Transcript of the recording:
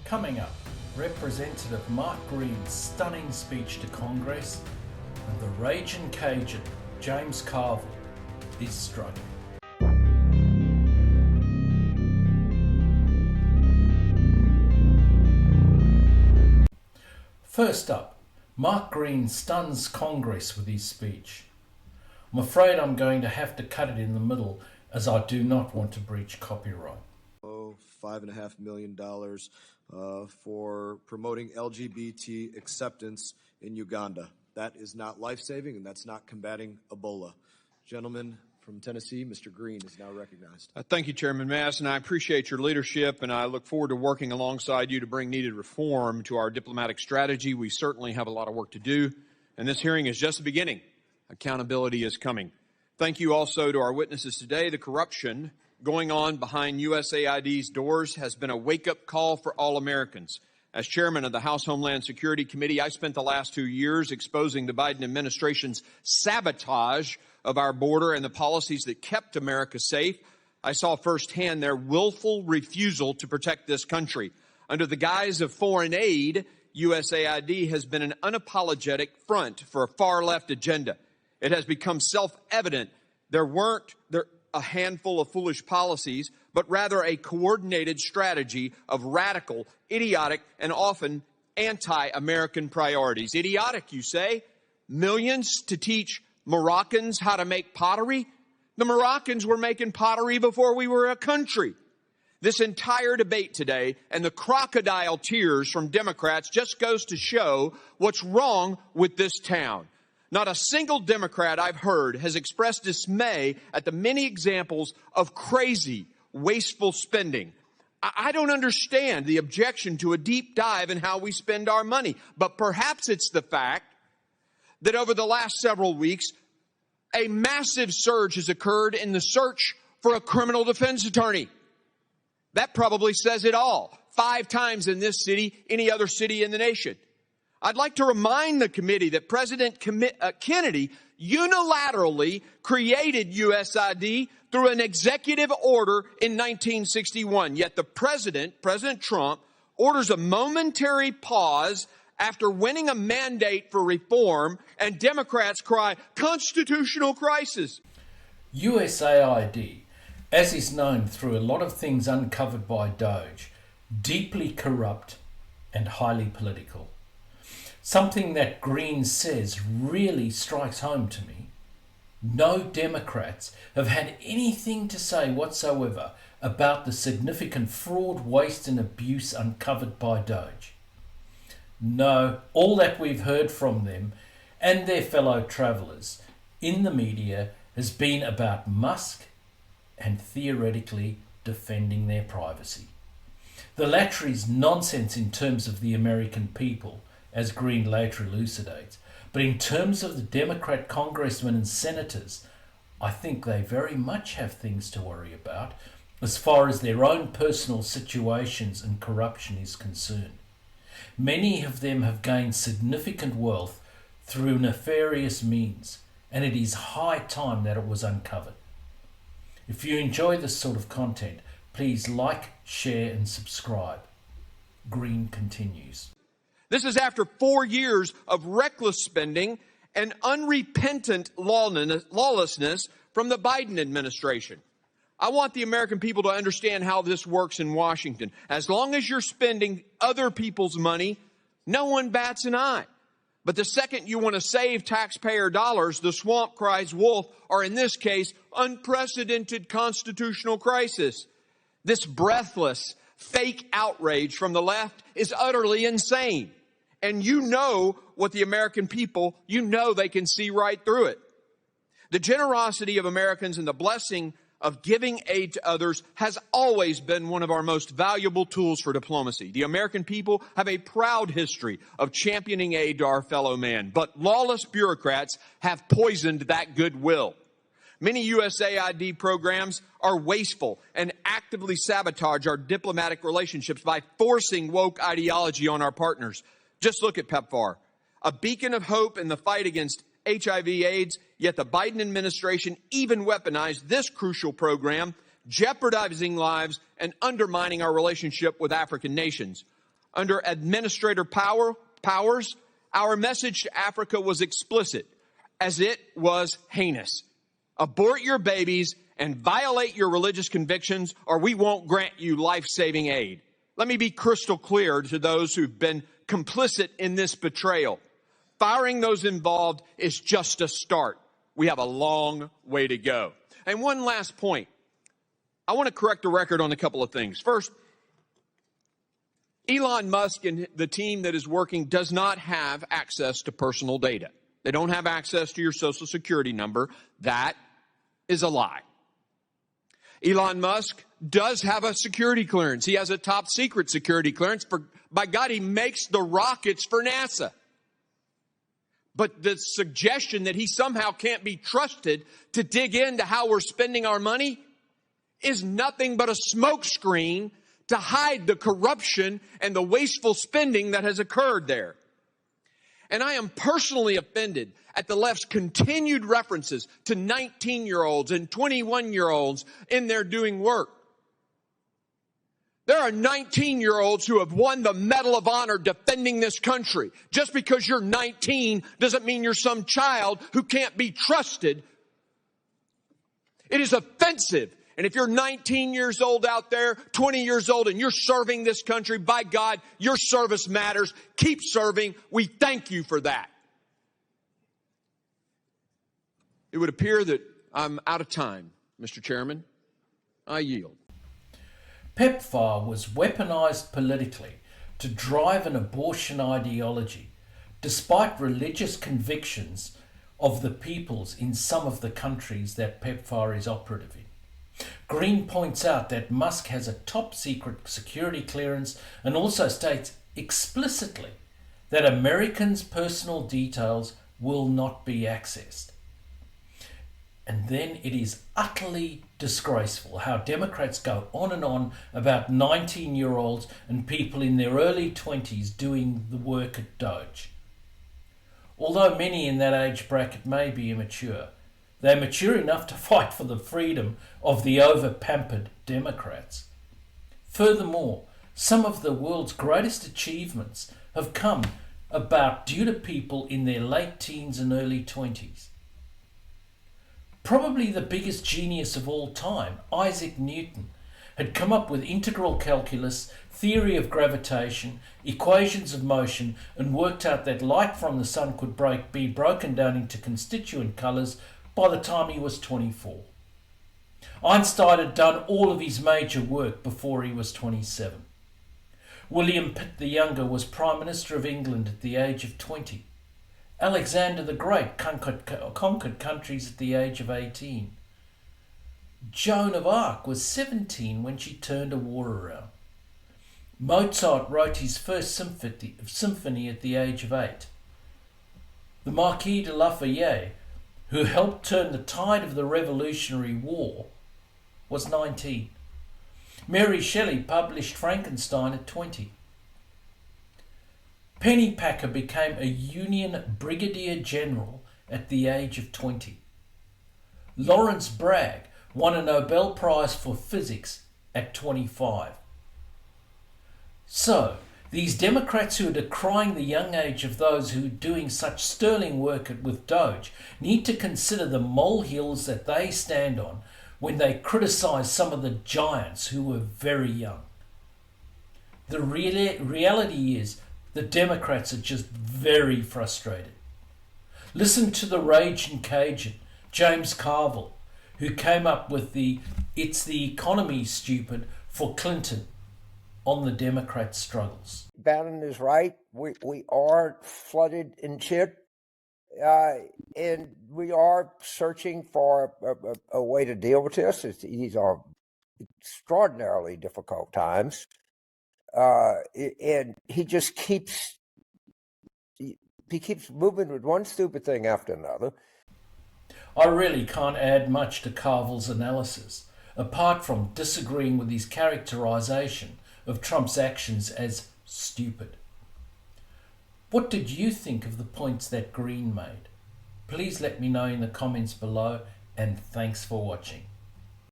Coming up, Representative Mark Green's stunning speech to Congress, and the raging Cajun, James Carville, is struggling. First up, Mark Green stuns Congress with his speech. I'm afraid I'm going to have to cut it in the middle as I do not want to breach copyright. $5.5 million for promoting LGBT acceptance in Uganda. That is not life-saving, and that's not combating Ebola. Gentleman from Tennessee, Mr. Green, is now recognized. Thank you, Chairman Mass, and I appreciate your leadership, and I look forward to working alongside you to bring needed reform to our diplomatic strategy. We certainly have a lot of work to do, and this hearing is just the beginning. Accountability is coming. Thank you also to our witnesses today. The corruption going on behind USAID's doors has been a wake-up call for all Americans. As chairman of the House Homeland Security Committee, I spent the last 2 years exposing the Biden administration's sabotage of our border and the policies that kept America safe. I saw firsthand their willful refusal to protect this country. Under the guise of foreign aid, USAID has been an unapologetic front for a far-left agenda. It has become self-evident there weren't a handful of foolish policies, but rather a coordinated strategy of radical, idiotic, and often anti-American priorities. Idiotic, you say? Millions to teach Moroccans how to make pottery? The Moroccans were making pottery before we were a country. This entire debate today and the crocodile tears from Democrats just goes to show what's wrong with this town. Not a single Democrat I've heard has expressed dismay at the many examples of crazy, wasteful spending. I don't understand the objection to a deep dive in how we spend our money, but perhaps it's the fact that over the last several weeks, a massive surge has occurred in the search for a criminal defense attorney. That probably says it all. 5 times in this city, any other city in the nation. I'd like to remind the committee that President Kennedy unilaterally created USAID through an executive order in 1961. Yet the President Trump, orders a momentary pause after winning a mandate for reform, and Democrats cry, constitutional crisis. USAID, as is known through a lot of things uncovered by DOGE, deeply corrupt and highly political. Something that Green says really strikes home to me. No Democrats have had anything to say whatsoever about the significant fraud, waste and abuse uncovered by DOGE. No, all that we've heard from them and their fellow travellers in the media has been about Musk and theoretically defending their privacy. The latter is nonsense in terms of the American people, as Green later elucidates. But in terms of the Democrat congressmen and senators, I think they very much have things to worry about as far as their own personal situations and corruption is concerned. Many of them have gained significant wealth through nefarious means, and it is high time that it was uncovered. If you enjoy this sort of content, please like, share and subscribe. Green continues. This is after 4 years of reckless spending and unrepentant lawlessness from the Biden administration. I want the American people to understand how this works in Washington. As long as you're spending other people's money, no one bats an eye. But the second you want to save taxpayer dollars, the swamp cries wolf, or in this case, unprecedented constitutional crisis. This breathless, fake outrage from the left is utterly insane. And you know what the American people, you know they can see right through it. The generosity of Americans and the blessing of giving aid to others has always been one of our most valuable tools for diplomacy. The American people have a proud history of championing aid to our fellow man, but lawless bureaucrats have poisoned that goodwill. Many USAID programs are wasteful and actively sabotage our diplomatic relationships by forcing woke ideology on our partners. Just look at PEPFAR, a beacon of hope in the fight against HIV/AIDS, yet the Biden administration even weaponized this crucial program, jeopardizing lives and undermining our relationship with African nations. under administrator powers, our message to Africa was explicit, as it was heinous. Abort your babies and violate your religious convictions, or we won't grant you life-saving aid. Let me be crystal clear to those who've been complicit in this betrayal. Firing those involved is just a start. We have a long way to go. And one last point. I want to correct the record on a couple of things. First, Elon Musk and the team that is working does not have access to personal data. They don't have access to your Social Security number. That is a lie. Elon Musk does have a security clearance. He has a top secret security clearance. By God, he makes the rockets for NASA. But the suggestion that he somehow can't be trusted to dig into how we're spending our money is nothing but a smokescreen to hide the corruption and the wasteful spending that has occurred there. And I am personally offended at the left's continued references to 19-year-olds and 21-year-olds in their doing work. There are 19-year-olds who have won the Medal of Honor defending this country. Just because you're 19 doesn't mean you're some child who can't be trusted. It is offensive. And if you're 19 years old out there, 20 years old, and you're serving this country, by God, your service matters. Keep serving. We thank you for that. It would appear that I'm out of time, Mr. Chairman. I yield. PEPFAR was weaponized politically to drive an abortion ideology, despite religious convictions of the peoples in some of the countries that PEPFAR is operative in. Green points out that Musk has a top secret security clearance and also states explicitly that Americans' personal details will not be accessed. And then it is utterly disgraceful how Democrats go on and on about 19-year-olds and people in their early 20s doing the work at DOGE. Although many in that age bracket may be immature, they're mature enough to fight for the freedom of the over-pampered Democrats. Furthermore, some of the world's greatest achievements have come about due to people in their late teens and early 20s. Probably the biggest genius of all time, Isaac Newton, had come up with integral calculus, theory of gravitation, equations of motion, and worked out that light from the sun could be broken down into constituent colours by the time he was 24. Einstein had done all of his major work before he was 27. William Pitt the Younger was Prime Minister of England at the age of 20. Alexander the Great conquered countries at the age of 18. Joan of Arc was 17 when she turned a war around. Mozart wrote his first symphony at the age of 8. The Marquis de Lafayette, who helped turn the tide of the Revolutionary War, was 19. Mary Shelley published Frankenstein at 20. Pennypacker became a Union Brigadier General at the age of 20. Lawrence Bragg won a Nobel Prize for Physics at 25. So, these Democrats who are decrying the young age of those who are doing such sterling work with DOGE need to consider the molehills that they stand on when they criticize some of the giants who were very young. The reality is the Democrats are just very frustrated. Listen to the raging Cajun, James Carville, who came up with the "It's the economy, stupid" for Clinton on the Democrat struggles. Bannon is right. We are flooded in chip, and we are searching for a way to deal with this. These are extraordinarily difficult times, and he just keeps moving with one stupid thing after another. I really can't add much to Carville's analysis, apart from disagreeing with his characterization of Trump's actions as stupid. What did you think of the points that Green made? Please let me know in the comments below, and thanks for watching.